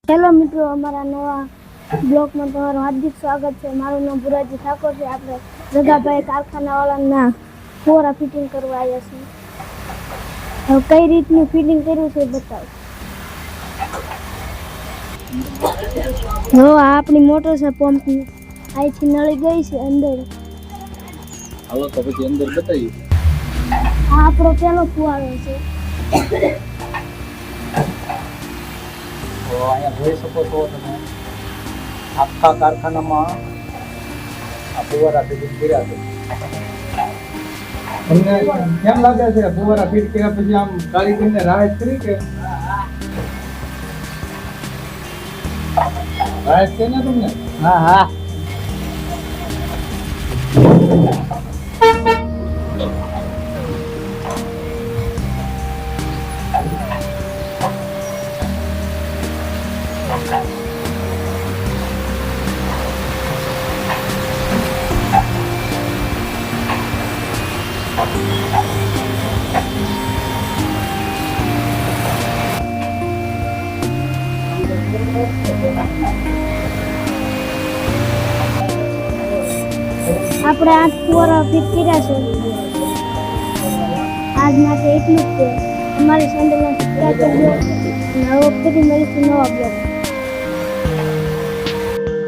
Hello મિત્રો, અમારા નવા બ્લોગમાં તમારું હાર્દિક સ્વાગત છે. મારું નામ ભુરાજી ઠાકોર છે. આપણે જગાભાઈ કારખાનાવાળાના ફુવારા ફિટિંગ કરવા આવ્યા છીએ. હવે કઈ રીતનું ફિટિંગ કર્યું છે બતાવો. હવે આપણી મોટર છે પંપની, અહીંથી નળી ગઈ છે અંદર. હાલો તો પછી અંદર બતાવીએ. આ આપણો પેલો ફુવારો છે. તો અહીંયા જોઈ શકો છો તમે આખા કારખાનામાં આ ફુવારા ફિટિંગ કર્યા છે. તમને કેમ લાગે છે ફુવારા ફિટ કર્યા પછી આમ કારીગરને રાહત કરી કે રાહત છે ને તમને? હા હા આપણે 8 ફુવારા ફિટ કર્યા છે. આજ માટે એટલું જ છે. અમારી ચેનલને સબસ્ક્રાઇબ કરજો અને હવે ફરી મળીશું નવા બ્લોગ.